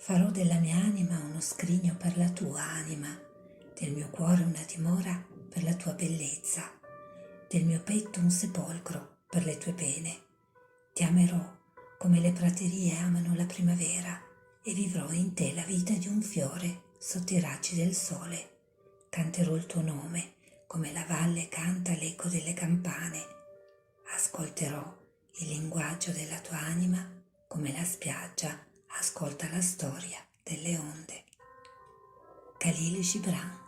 Farò della mia anima uno scrigno per la tua anima, del mio cuore una dimora per la tua bellezza, del mio petto un sepolcro per le tue pene. Ti amerò come le praterie amano la primavera e vivrò in te la vita di un fiore sotto i raggi del sole. Canterò il tuo nome come la valle canta l'eco delle campane. Ascolterò il linguaggio della tua anima come la spiaggia ascolta la storia delle onde. Khalil Gibran.